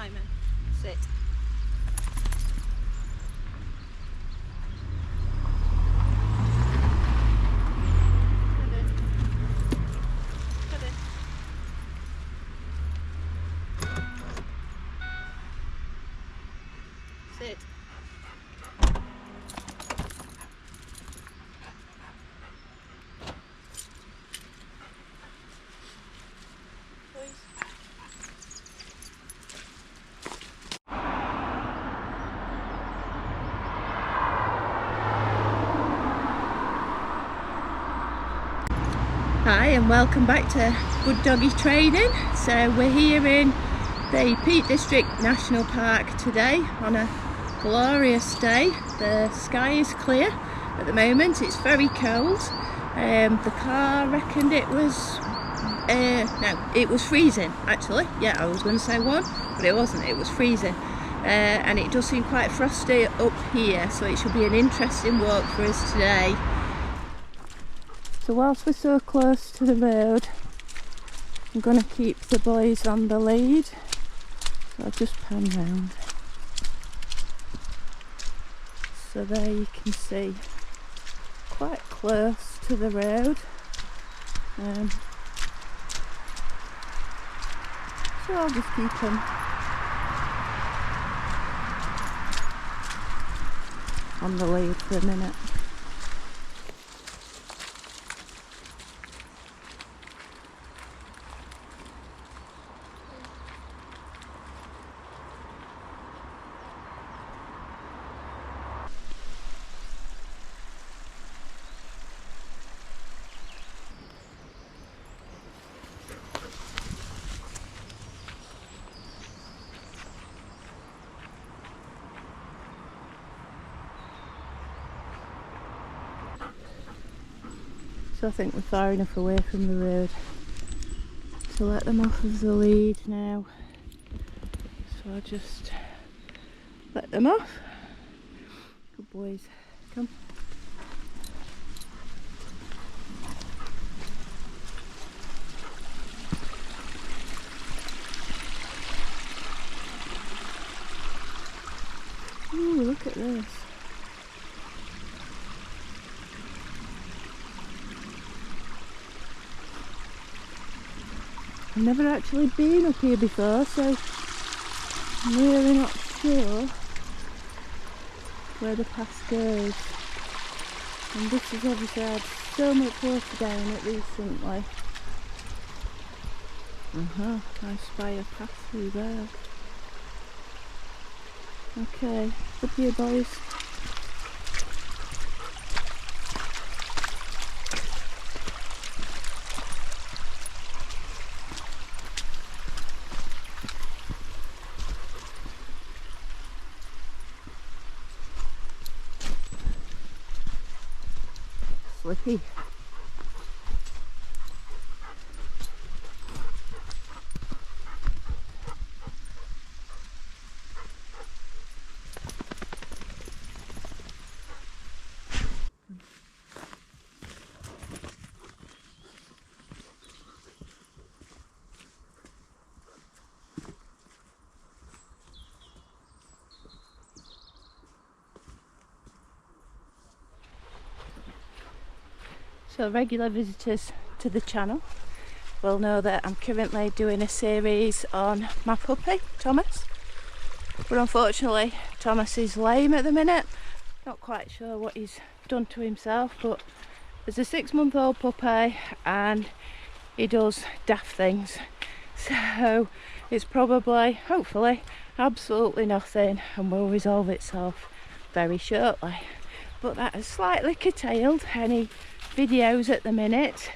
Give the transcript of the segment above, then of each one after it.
Simon. Sit. Sit. Please. Hi and welcome back to Good Doggy Training. So we're here in the Peak District National Park today on a glorious day. The sky is clear at the moment. It's very cold. The car reckoned it was no, it was freezing actually. Yeah, I was going to say one, but it wasn't. It was freezing, and it does seem quite frosty up here, so it should be an interesting walk for us today. So whilst we're so close to the road, I'm going to keep the boys on the lead. So I'll just pan round. So there you can see, quite close to the road. So I'll just keep them on the lead for a minute. So I think we're far enough away from the road to let them off of the lead now. So I'll just let them off. Good boys, come. Ooh, look at this. I've never actually been up here before, so I'm really not sure where the path goes. And this has obviously had so much water down it recently. I spy a path through there. Okay, up here boys. Slippy. So regular visitors to the channel will know that I'm currently doing a series on my puppy, Thomas. But unfortunately, Thomas is lame at the minute. Not quite sure what he's done to himself, but there's a 6-month-old puppy and he does daft things. So it's probably, hopefully, absolutely nothing and will resolve itself very shortly. But that has slightly curtailed any videos at the minute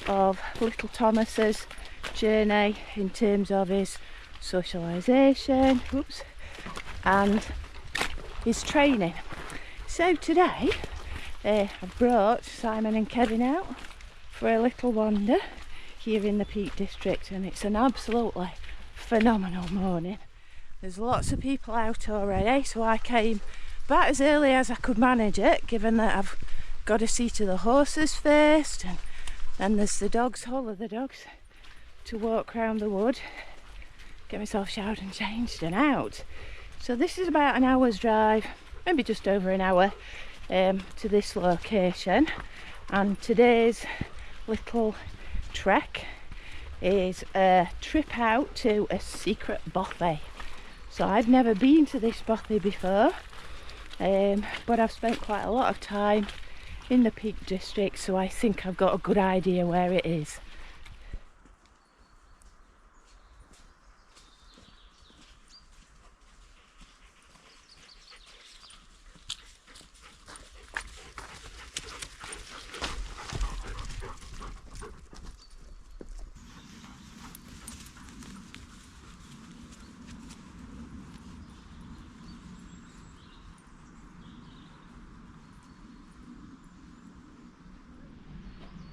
of little Thomas's journey in terms of his socialisation, and his training. So today I've brought Simon and Kevin out for a little wander here in the Peak District, and it's an absolutely phenomenal morning. There's lots of people out already, so I came about as early as I could manage it, given that I've got to see to the horses first, and then there's the dogs, all of the dogs, to walk round the wood. get myself showered and changed and out. So this is about an hour's drive, maybe just over an hour, to this location. And today's little trek is a trip out to a secret bothy. So I've never been to this bothy before, but I've spent quite a lot of time in the Peak District, so I think I've got a good idea where it is.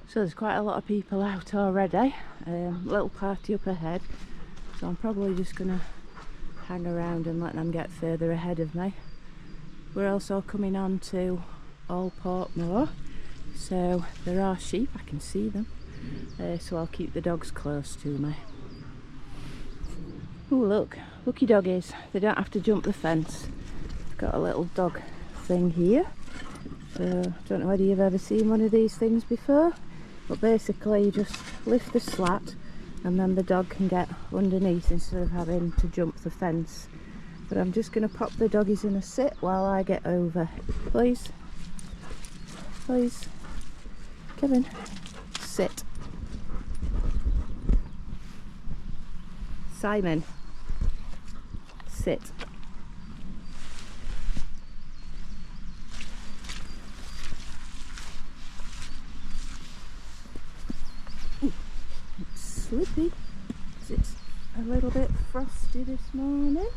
So there's quite a lot of people out already, little party up ahead, so I'm probably just going to hang around and let them get further ahead of me. We're also coming on to All Portmore, so there are sheep, I can see them, so I'll keep the dogs close to me. Oh look, lucky doggies, they don't have to jump the fence. I've got a little dog thing here, so I don't know whether you've ever seen one of these things before. But basically you just lift the slat and then the dog can get underneath instead of having to jump the fence. But I'm just going to pop the doggies in a sit while I get over. Please. Please. Kevin. Sit. Simon. Sit. Slippy, because it's a little bit frosty this morning.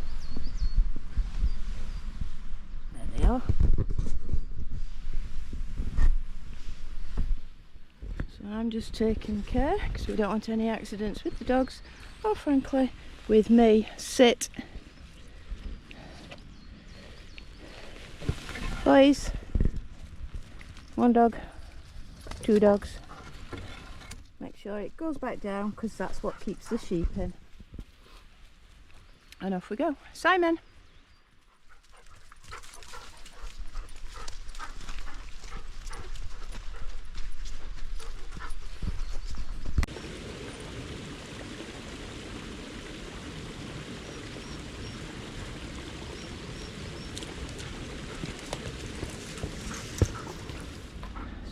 There they are. So I'm just taking care because we don't want any accidents with the dogs or frankly with me. Sit. Boys. One dog, two dogs. Make sure it goes back down because that's what keeps the sheep in. And off we go. Simon!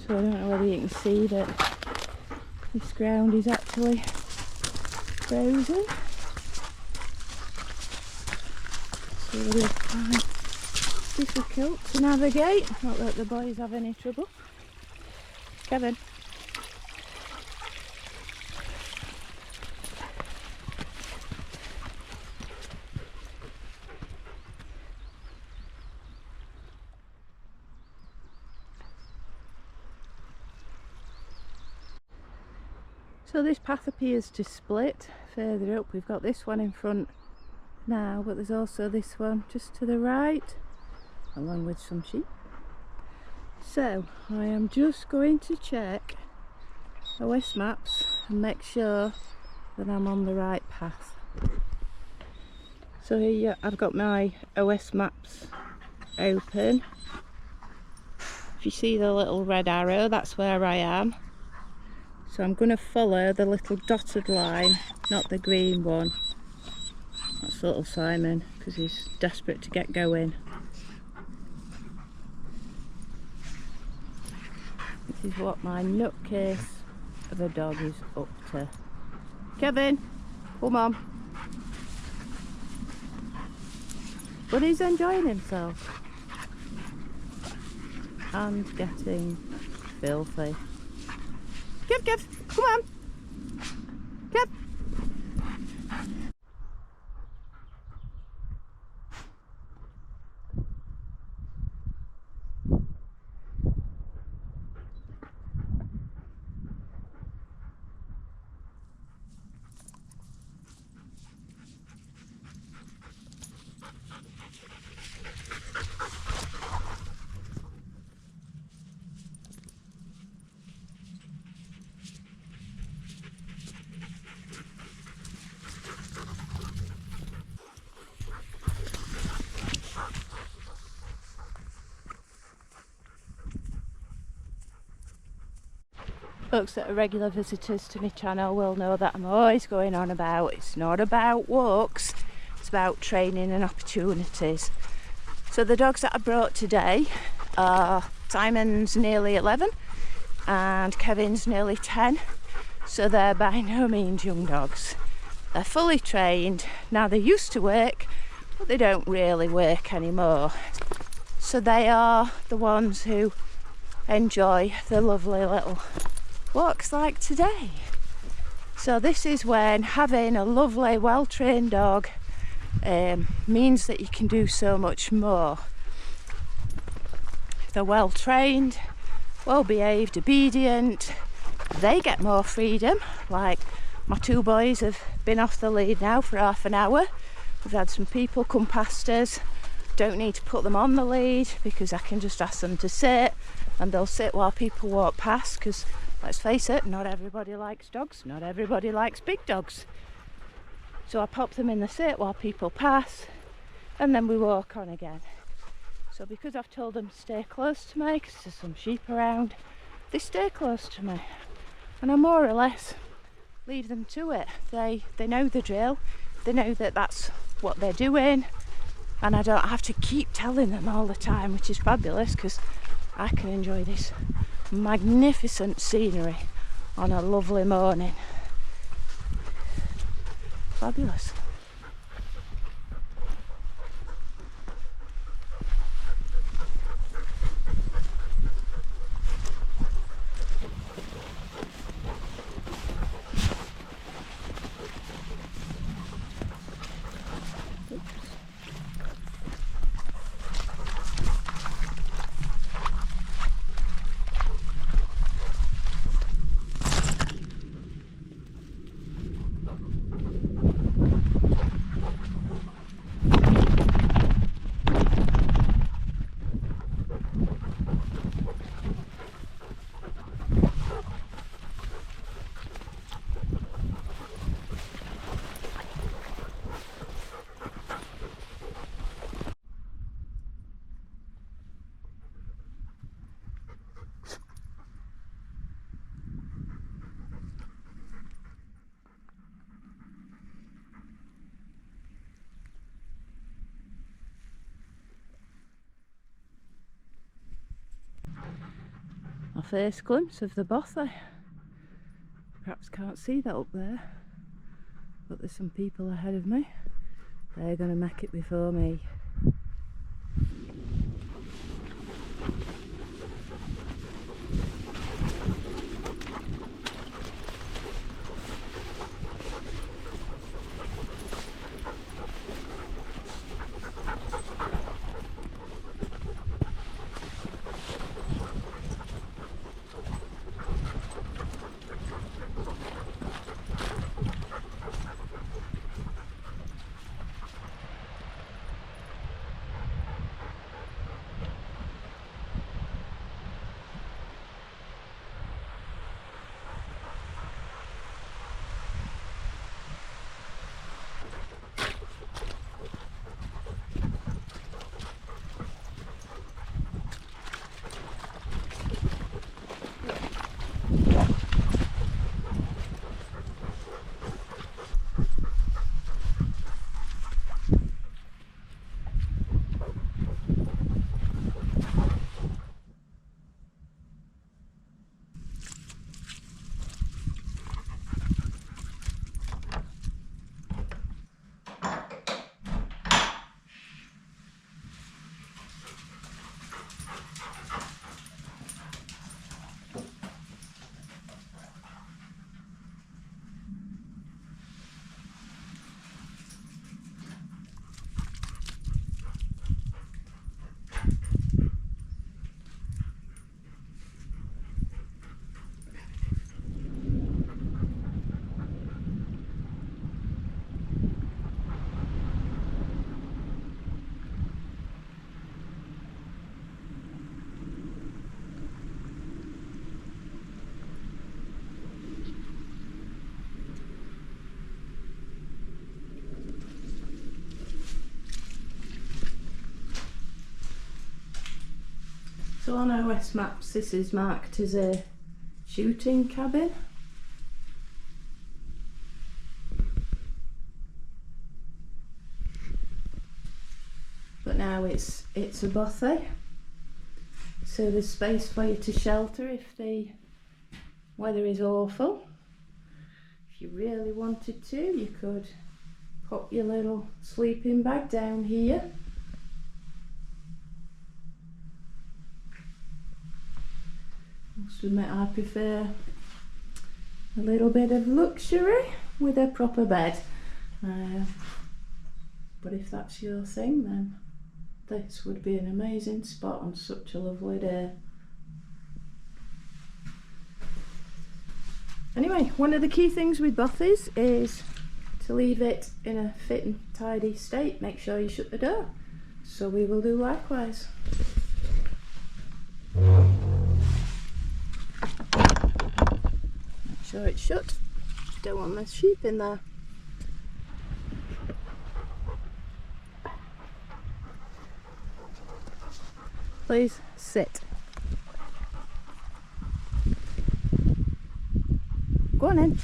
So I don't know whether you can see that this ground is actually frozen, so it is quite difficult to navigate. Not that the boys have any trouble. Kevin. So this path appears to split further up. We've got this one in front now, but there's also this one just to the right, along with some sheep. So I am just going to check OS maps and make sure that I'm on the right path. So here I've got my OS maps open. If you see the little red arrow, that's where I am. So I'm going to follow the little dotted line, not the green one. That's little Simon, because he's desperate to get going. This is what my nutcase of a dog is up to. Kevin, come on. But he's enjoying himself. And getting filthy. Kev, come on. Kev. Folks that are regular visitors to my channel will know that I'm always going on about it's not about walks, it's about training and opportunities. So the dogs that I brought today are Simon's nearly 11 and Kevin's nearly 10, so they're by no means young dogs. They're fully trained. Now they used to work, but they don't really work anymore. So they are the ones who enjoy the lovely little walks like today. So this is when having a lovely well-trained dog means that you can do so much more. If they're well trained, well behaved, obedient, they get more freedom. Like my two boys have been off the lead now for half an hour. We've had some people come past us. Don't need to put them on the lead because I can just ask them to sit and they'll sit while people walk past, because let's face it, not everybody likes dogs, not everybody likes big dogs. So I pop them in the sit while people pass and then we walk on again. So because I've told them to stay close to me because there's some sheep around, they stay close to me and I more or less leave them to it. They know the drill, they know that that's what they're doing, and I don't have to keep telling them all the time, which is fabulous because I can enjoy this magnificent scenery on a lovely morning. Fabulous. My first glimpse of the Bothy. Perhaps can't see that up there, but there's some people ahead of me. They're going to make it before me. So on OS maps this is marked as a shooting cabin. But now it's a bothy, so there's space for you to shelter if the weather is awful. If you really wanted to, you could pop your little sleeping bag down here. I must admit I prefer a little bit of luxury with a proper bed. But if that's your thing, then this would be an amazing spot on such a lovely day. Anyway, one of the key things with Bothy's is to leave it in a fit and tidy state. Make sure you shut the door. So we will do likewise. Make sure it's shut. Don't want the sheep in there. Please sit. Go on in.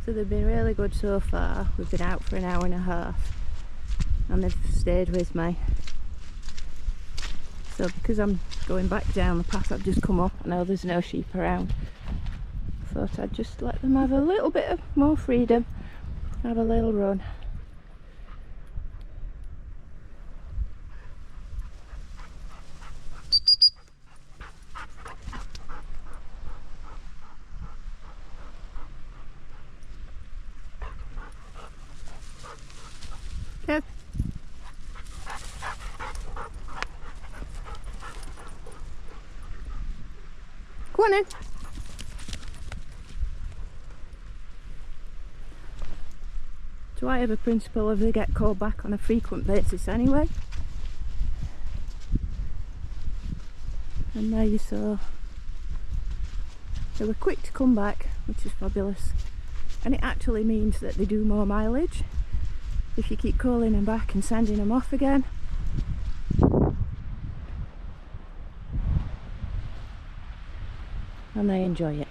So they've been really good so far. We've been out for an hour and a half and they've stayed with me. So because I'm going back down the path I've just come up, I know there's no sheep around. I thought I'd just let them have a little bit of more freedom, have a little run. Okay. Go on in. So I have a principle of they get called back on a frequent basis anyway. And there you saw. They were quick to come back, which is fabulous. And it actually means that they do more mileage if you keep calling them back and sending them off again. And they enjoy it.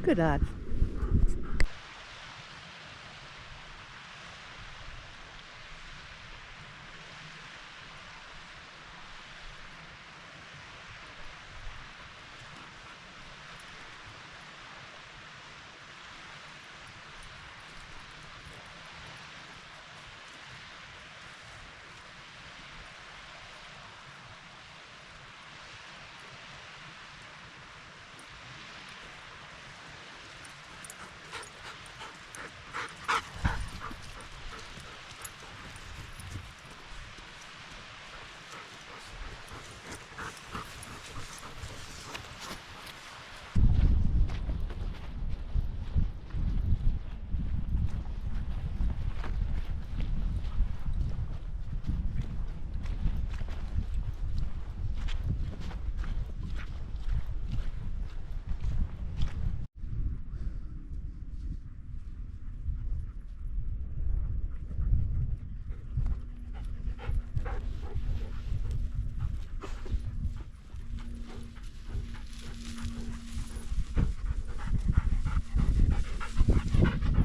Good lad.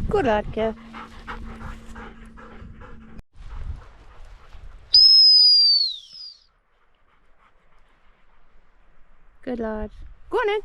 Good lad, Kev. Good lad. Go on in.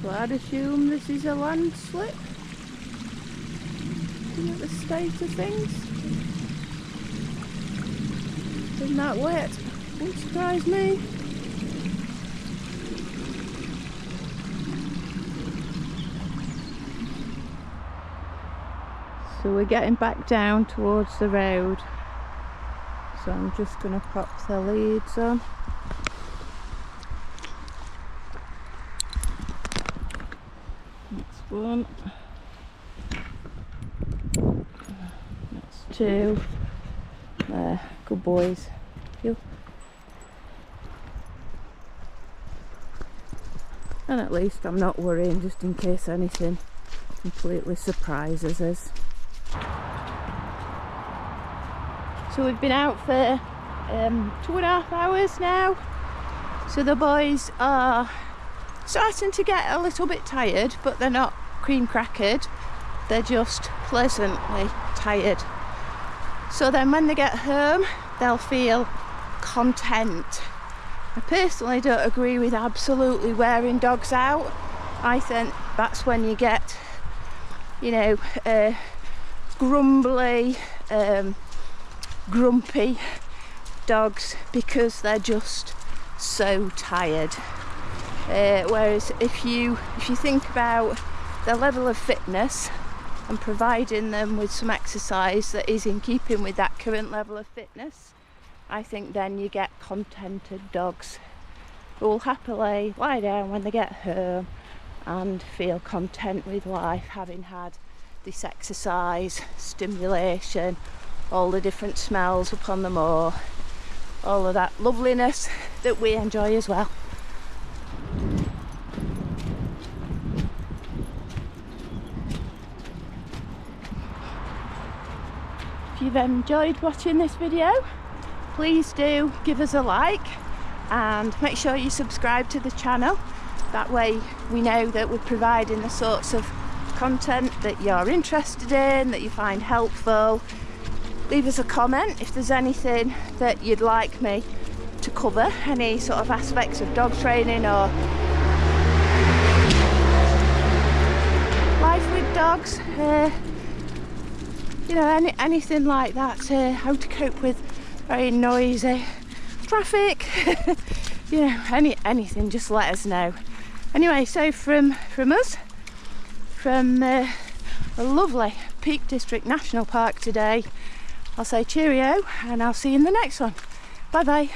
So I'd assume this is a landslip. Looking at the state of things. Isn't that wet? Won't surprise me. So we're getting back down towards the road. So I'm just going to pop the leads on. That's one. That's two. There, good boys. You. And at least I'm not worrying just in case anything completely surprises us. So we've been out for 2.5 hours now. So the boys are starting to get a little bit tired, but they're not cream crackered. They're just pleasantly tired. So then when they get home, they'll feel content. I personally don't agree with absolutely wearing dogs out. I think that's when you get, you know, grumbly, grumpy dogs because they're just so tired. Whereas if you think about their level of fitness and providing them with some exercise that is in keeping with that current level of fitness, I think then you get contented dogs who will happily lie down when they get home and feel content with life, having had this exercise, stimulation, all the different smells upon the moor, all of that loveliness that we enjoy as well. If you've enjoyed watching this video, please do give us a like and make sure you subscribe to the channel. That way we know that we're providing the sorts of content that you're interested in, that you find helpful. Leave us a comment if there's anything that you'd like me to cover, any sort of aspects of dog training or life with dogs, you know, anything like that, how to cope with very noisy traffic, you know, anything, just let us know. Anyway, so from us, from a lovely Peak District National Park today, I'll say cheerio and I'll see you in the next one. Bye bye.